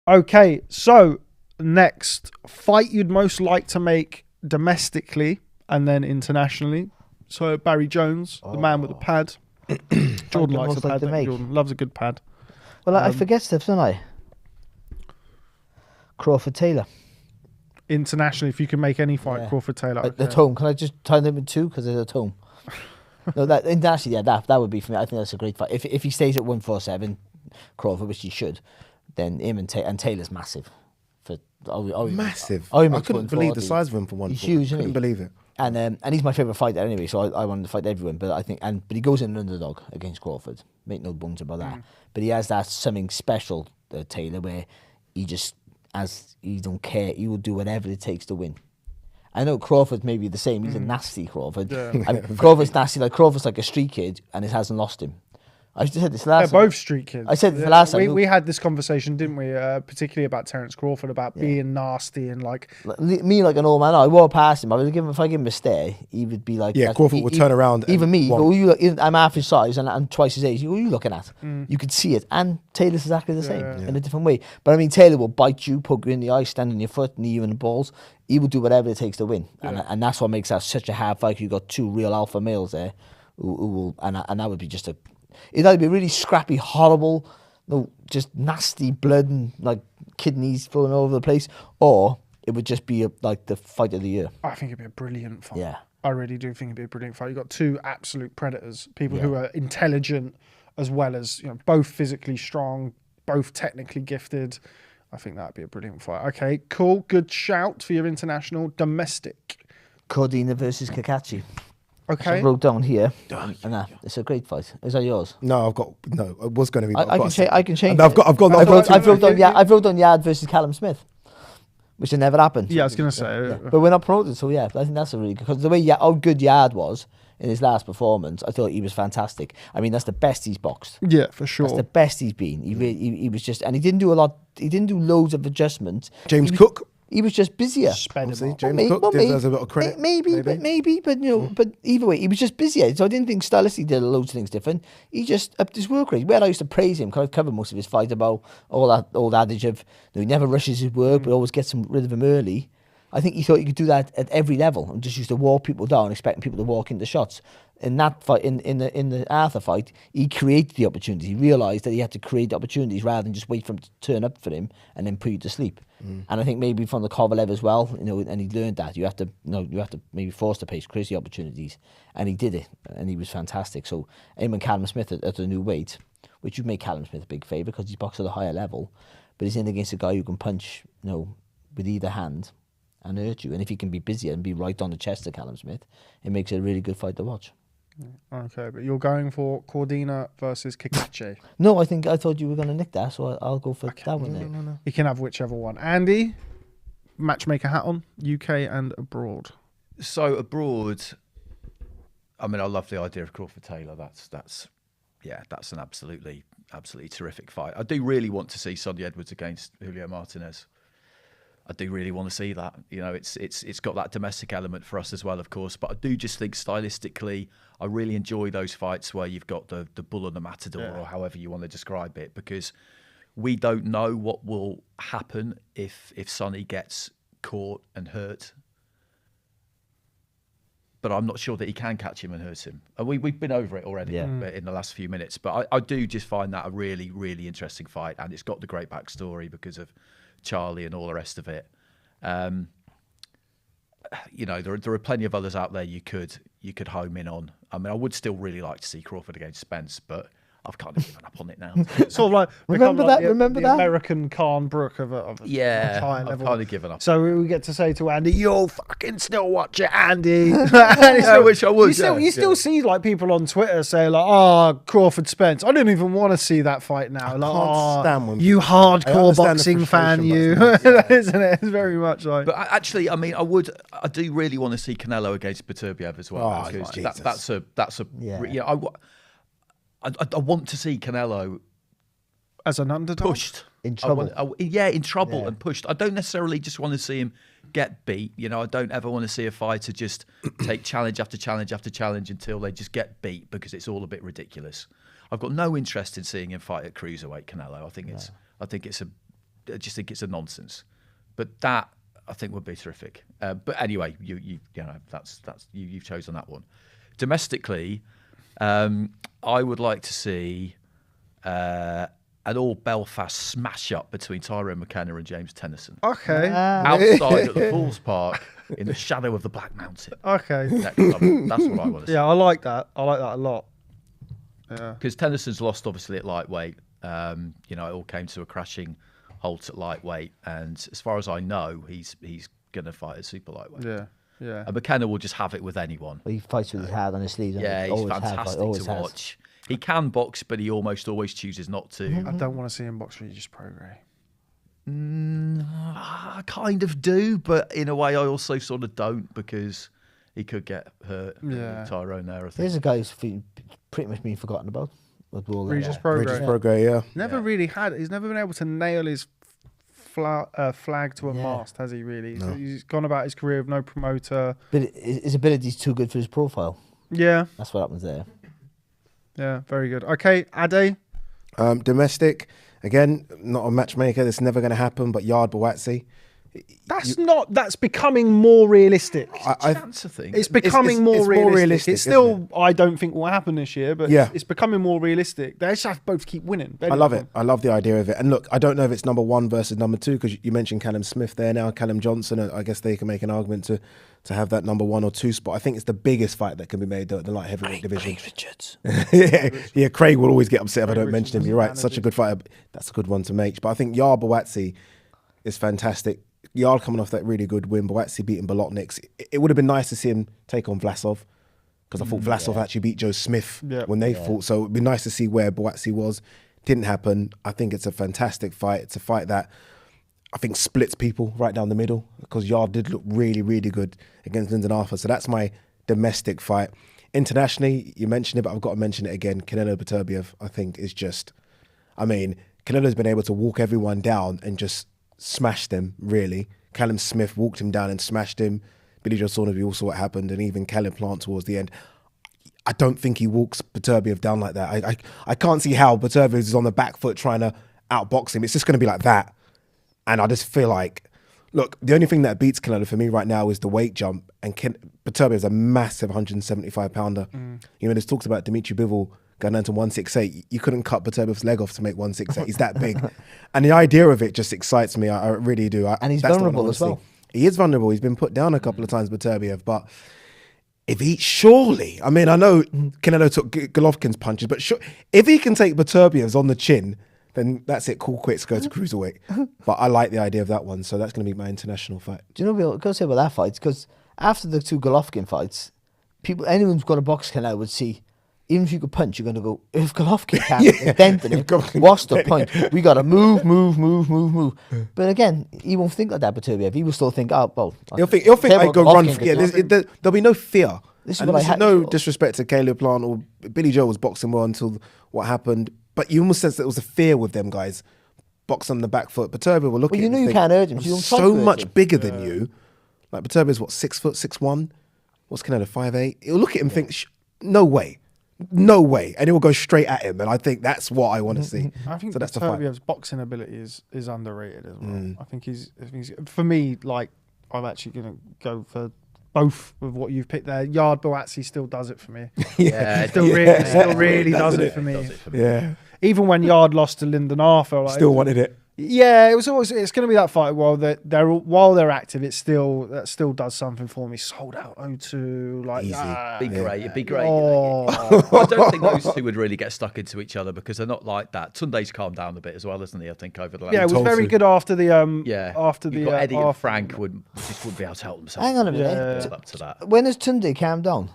Okay, so next fight you'd most like to make domestically and then internationally. So Barry Jones, the man with the pad. Jordan likes a pad. Jordan loves a good pad. Well, I forget stuff, don't I? Crawford Taylor. Internationally, if you can make any fight, Crawford Taylor. Okay. The tone. Can I just tie them in two because there's a tone? No, that internationally, that would be for me. I think that's a great fight. If he stays at 147, Crawford, which he should, then him and Taylor's massive. Massive. I couldn't believe the size of him for 140. He's huge, isn't he? Couldn't believe it. And he's my favourite fighter anyway, so I wanted to fight everyone. But I think, but he goes in an underdog against Crawford. Make no bones about that. But he has that something special, Taylor, where he don't care. He will do whatever it takes to win. I know Crawford's maybe the same. He's a nasty Crawford. Yeah. Crawford's nasty. Like Crawford's like a street kid, and it hasn't lost him. I said this last time. They're both street kids. I said this last time. We had this conversation, didn't we? Particularly about Terence Crawford, about being nasty and like... Me like an old man. I walk past him. If I give him a stare, he would be like... Yeah, Crawford would turn around. Even me. I'm half his size and I'm twice his age. Who are you looking at? You could see it. And Taylor's exactly the same in a different way. But I mean, Taylor will bite you, poke you in the eye, stand on your foot, knee you in the balls. He will do whatever it takes to win. And that's what makes that such a hard fight. You've got two real alpha males there who will... And that would be just a... It'd either be really scrappy, horrible, just nasty blood and like kidneys flowing all over the place, or it would just be like the fight of the year. I think it'd be a brilliant fight. Yeah. I really do think it'd be a brilliant fight. You've got two absolute predators, people who are intelligent as well as, both physically strong, both technically gifted. I think that'd be a brilliant fight. Okay, cool. Good shout for your international. Domestic. Cordina versus Kakachi. Okay. I wrote down here, and it's a great fight. Is that yours? No, it was going to be. I can change. I've got. I wrote down Yard versus Callum Smith, which had never happened. Yeah, I was going to say. Yeah. But we're not promoted, so I think that's a really good. Because the way how good Yard was in his last performance, I thought he was fantastic. I mean, that's the best he's boxed. Yeah, for sure. That's the best he's been. He was just, and he didn't do a lot. He didn't do loads of adjustments. James Cook. He was just busier. James Cook deserves a bit of credit. Maybe, but but either way, he was just busier. So I didn't think stylistically he did loads of things different. He just upped his work rate. Where I used to praise him, because I've covered most of his fight about all that old adage of he never rushes his work, but always gets rid of him early. I think he thought he could do that at every level and just used to walk people down, expecting people to walk into shots. In that fight, in the Arthur fight, he created the opportunity. He realised that he had to create opportunities rather than just wait for him to turn up for him and then put you to sleep. And I think maybe from the Kovalev as well, and he learned that you have to maybe force the pace, create the opportunities, and he did it, and he was fantastic. So him and Callum Smith at a new weight, which would make Callum Smith a big favour because he's boxed at a higher level, but he's in against a guy who can punch, with either hand and hurt you. And if he can be busier and be right on the chest of Callum Smith, it makes it a really good fight to watch. Okay, but you're going for Cordina versus Kakachi. No, I thought you were going to nick that, so I'll go for that one then. No. You can have whichever one. Andy, matchmaker hat on, UK and abroad. So abroad, I mean, I love the idea of Crawford Taylor. That's an absolutely terrific fight. I do really want to see Sonny Edwards against Julio Martinez. I do really want to see that. It's got that domestic element for us as well, of course. But I do just think stylistically, I really enjoy those fights where you've got the bull and the matador, or however you want to describe it, because we don't know what will happen if Sonny gets caught and hurt. But I'm not sure that he can catch him and hurt him. We've been over it already in the last few minutes. But I do just find that a really, really interesting fight, and it's got the great backstory because of Charlie and all the rest of it. There are plenty of others out there you could home in on. I mean, I would still really like to see Crawford against Spence, but I've kind of given up on it now. Sort of like remember that the that American Khan Brook of a high level. I've kind of given up. So we get to say to Andy, "You'll fucking still watch it, Andy." Which I would. You still see like people on Twitter say like, "Oh, Crawford Spence." I don't even want to see that fight now. I like, can't stand when you hardcore boxing fan, you isn't it? It's very much like. But actually, I mean, I do really want to see Canelo against Beterbiev as well. Because that's a I want to see Canelo as an underdog pushed in trouble. In trouble and pushed. I don't necessarily just want to see him get beat. I don't ever want to see a fighter just take challenge after challenge after challenge until they just get beat, because it's all a bit ridiculous. I've got no interest in seeing him fight at cruiserweight Canelo. I think it's just think it's a nonsense. But that I think would be terrific. But anyway, you've chosen that one. Domestically, I would like to see an all Belfast smash up between Tyrone McKenna and James Tennyson. Okay. Outside at the Falls Park in the shadow of the Black Mountain. Okay. That's what I want to see. Yeah, I like that. I like that a lot. Yeah. Because Tennyson's lost obviously at lightweight. It all came to a crashing halt at lightweight, and as far as I know, he's going to fight at super lightweight. Yeah. Yeah. And McKenna will just have it with anyone. Well, he fights with his head on his sleeve. Yeah, he's fantastic to watch. He can box, but he almost always chooses not to. I don't want to see him box Regis Prograis. I kind of do, but in a way I also sort of don't, because he could get hurt. Yeah. Tyrone there, I think. There's a guy who's pretty much been forgotten about. Regis Prograis. Yeah. Never really had. He's never been able to nail his flag to a mast, has he? Really? No. He's gone about his career with no promoter. But his ability's too good for his profile. Yeah. That's what happens there. Yeah. Very good. Okay, Ade. Domestic, again, not a matchmaker. That's never going to happen. But Yard Bawatsi. That's becoming more realistic. Chance, I think. It's becoming more realistic. It's still, it? I don't think will happen this year, but Yeah. it's becoming more realistic. They just have to both keep winning. I love it. I love the idea of it. And look, I don't know if it's number 1 versus number 2, because you mentioned Callum Smith there now, Callum Johnson. I guess they can make an argument to have that number 1 or 2 spot. I think it's the biggest fight that can be made, the light heavyweight division. Craig Richards. yeah, Craig will always get upset if I don't Richards mention him. is You're right. manager. Such a good fighter. That's a good one to make. But I think Yard Bawatsi is fantastic. Yard coming off that really good win, Bawatsi beating Bolotniks. It would have been nice to see him take on Vlasov, because I thought Vlasov actually beat Joe Smith when they fought. So it'd be nice to see where Bawatsi was. Didn't happen. I think it's a fantastic fight. It's a fight that I think splits people right down the middle, because Yard did look really, really good against Lyndon Arthur. So that's my domestic fight. Internationally, you mentioned it, but I've got to mention it again. Canelo Beterbiev, I think, is just... Canelo's been able to walk everyone down and just smashed them, really. Callum Smith walked him down and smashed him. Billy Joe Saunders, we all saw what happened, and even Callum Plant towards the end. I don't think he walks Beterbiev down like that. I can't see how Beterbiev is on the back foot trying to outbox him. It's just going to be like that. And I just feel like, look, the only thing that beats Canelo for me right now is the weight jump, and Beterbiev is a massive 175-pounder. There's talks about Dimitri Bivol going down to 168. You couldn't cut Beterbiev's leg off to make 168. He's that big. And the idea of it just excites me. I really do. And he's vulnerable as well. He is vulnerable. He's been put down a couple of times, Beterbiev. But if he, surely, I know Canelo took Golovkin's punches, but if he can take Beterbiev's on the chin, then that's it. Cool quits, go to cruiserweight. But I like the idea of that one. So that's going to be my international fight. Do you know what I've got to say about that fight? Because after the 2 Golovkin fights, anyone who's got a box Canelo would see, even if you could punch, you're going to go, if Golovkin can't dent it, what's the point? We got to move. But again, he won't think like that, Beterbiev. He will still think, He'll think I go run. There'll be no fear. This is no disrespect to Caleb Plant or Billy Joe was boxing well until what happened. But you almost sense that there was a fear with them guys. Box on the back foot. Beterbiev will look at you. You can't urge him. I'm so much bigger than you. Like Beterbiev's what, 6 foot, 6'1"? What's Canelo, 5'8"? He'll look at him and think, no way. No way. And he will go straight at him. And I think that's what I want to see. I think so that's Beterbiev's boxing ability is underrated as well. I think he's for me, like, I'm actually going to go for both of what you've picked there. Yard Bawatsi still does it for me. Still really does it for me. Yeah. Even when Yard lost to Lyndon Arthur, still wanted it. Yeah, it's going to be that fight while they're active. That still does something for me. Sold out 0-2, like Easy. It'd be great. Oh. I don't think those two would really get stuck into each other, because they're not like that. Tunde's calmed down a bit as well, isn't he? I think over the last. Yeah, it was very good after the after the Eddie and Frank wouldn't be able to help themselves. Hang on a minute. Up to that. When has Tunde calmed down?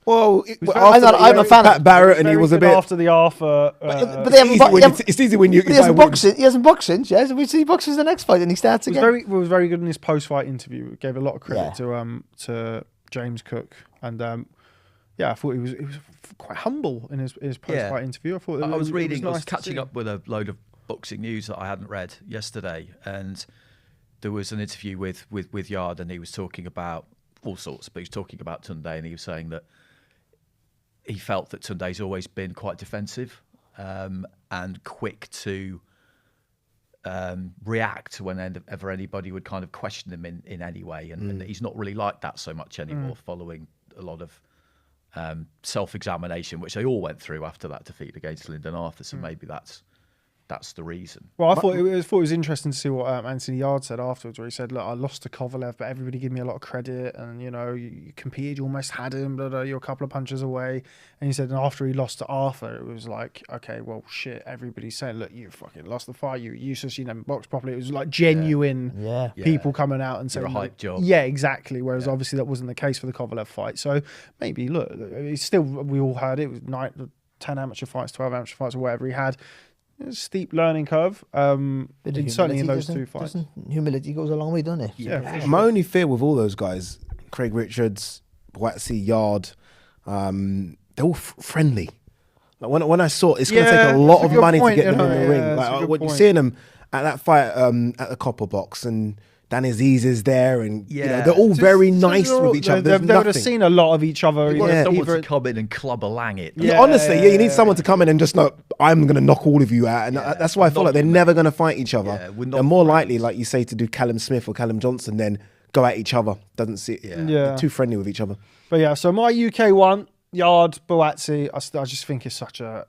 Well, I'm a fan of Pat Barrett, and he was a bit after the Arthur. But they haven't it's easy when you. He hasn't boxed. He hasn't boxed since. Yes, we see he boxes the next fight, and he starts again. He was very good in his post-fight interview. Gave a lot of credit to James Cook, and I thought he was quite humble in his post-fight interview. I was catching up with a load of boxing news that I hadn't read yesterday, and there was an interview with Yard, and he was talking about all sorts, but he was talking about Tunde, and he was saying that he felt that Tunde's always been quite defensive and quick to react whenever anybody would kind of question him in any way, and he's not really like that so much anymore, following a lot of self-examination, which they all went through after that defeat against Lyndon Arthur. So maybe that's the reason. Well, I thought it was interesting to see what Anthony Yard said afterwards, where he said, "Look, I lost to Kovalev, but everybody gave me a lot of credit, and you competed, you almost had him, blah, blah, you're a couple of punches away." And he said, and after he lost to Arthur, it was like, okay, well, shit, everybody's saying, "Look, you fucking lost the fight, you useless, you never boxed properly." It was like genuine people coming out and saying, "You're a hype job." Yeah, exactly. Whereas obviously that wasn't the case for the Kovalev fight. So maybe look, it's still, we all heard it was 10 amateur fights, 12 amateur fights, or whatever he had. Steep learning curve, certainly in those two fights. Humility goes a long way, doesn't it? Yeah. My only fear with all those guys, Craig Richards, Boatsy, Yard, they're all friendly. Like when I saw it's going to take a lot of money to get them in the ring. Like when you're seeing them at that fight at the Copper Box, and Dan Aziz is there, and they're all very nice with each other. They would have seen a lot of each other. You want someone to come in and club a lang it. Honestly, you need someone to come in and just know, I'm going to knock all of you out. And that's why I feel like they're never going to fight each other. They're more likely, like you say, to do Callum Smith or Callum Johnson than go at each other. Doesn't see they're too friendly with each other. But yeah, so my UK one, Yard, Boatsy, I just think it's such a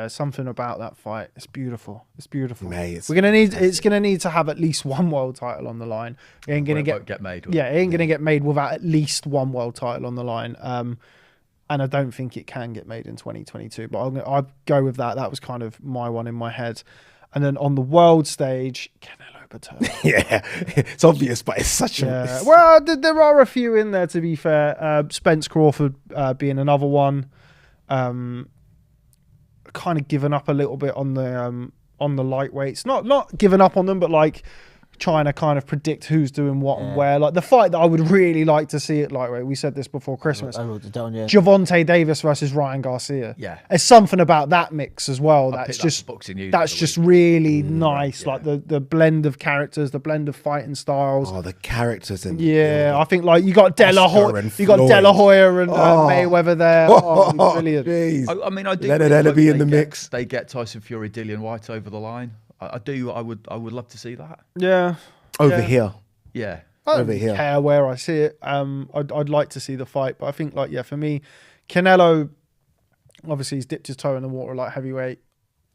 something about that fight. It's beautiful. It's beautiful. Mate, it's gonna need to have at least one world title on the line. It ain't gonna get made. It ain't gonna get made without at least one world title on the line. And I don't think it can get made in 2022. But I'll go with that. That was kind of my one in my head. And then on the world stage, Canelo Butterbev. It's obvious, but it's such a... Well, there are a few in there, to be fair. Spence Crawford being another one. Kind of given up a little bit on the lightweights. Not giving up on them, but like trying to kind of predict who's doing what and where. Like the fight that I would really like to see at lightweight, we said this before Christmas. I wrote it down, Gervonta Davis versus Ryan Garcia. Yeah. There's something about that mix as well. That's just really nice. Yeah. Like the blend of characters, the blend of fighting styles. Oh, the characters and I think like you got De La Hoya and Mayweather there. Brilliant. Jeez. I mean, I do. Leonard be in the mix. They get Tyson Fury, Dillian White over the line. I do. I would love to see that. Yeah. Over here. Yeah. I don't care where I see it. I'd like to see the fight, but I think for me, Canelo, obviously he's dipped his toe in the water like heavyweight.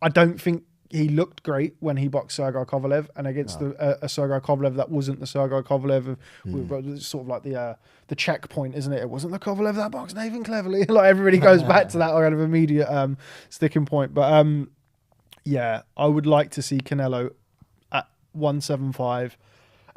I don't think he looked great when he boxed Sergey Kovalev, and against a Sergey Kovalev that wasn't the Sergey Kovalev. It's sort of like the checkpoint, isn't it? It wasn't the Kovalev that boxed Nathan Cleverly. Like everybody goes back to that kind of immediate sticking point. But I would like to see Canelo at 175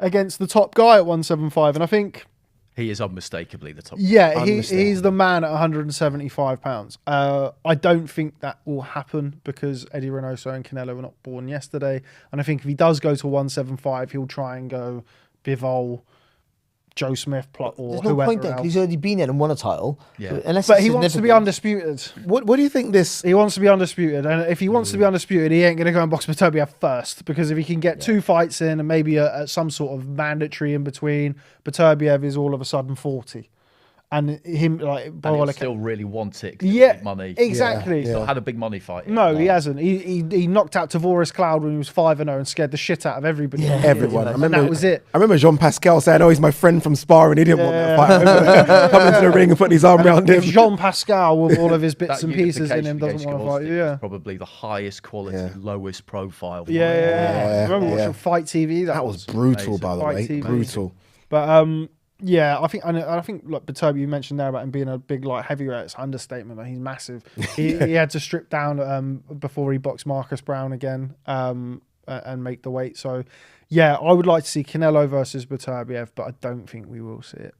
against the top guy at 175, and I think he is unmistakably the top. Yeah, he's the man at 175 pounds. I don't think that will happen because Eddie Reynoso and Canelo were not born yesterday, and I think if he does go to 175, he'll try and go Bivol, Joe Smith, or there's no point then, because he's already been there and won a title. Yeah. But he wants to be undisputed. What do you think this... He wants to be undisputed, and if he wants to be undisputed, he ain't going to go and box Beterbiev first, because if he can get 2 fights in and maybe some sort of mandatory in between, Beterbiev is all of a sudden 40. And him, like, and still really want it. Money. Exactly. He's not had a big money fight. No, he hasn't. He knocked out Tavoris Cloud when he was 5-0 and scared the shit out of everybody. Yeah, everyone. And that was it. I remember Jean Pascal saying, "Oh, he's my friend from sparring. He didn't want that fight." Come into the ring and put his arm around him. Jean Pascal, with all of his bits and pieces in him, doesn't want to fight you. Yeah, probably the highest quality, lowest profile. Yeah. Remember watching Fight TV? That was brutal, by the way. Brutal. But yeah, I think like Beterbiev, you mentioned there about him being a big like heavyweight. It's an understatement. Like, he's massive. He had to strip down before he boxed Marcus Brown again and make the weight. So yeah, I would like to see Canelo versus Beterbiev, but I don't think we will see it.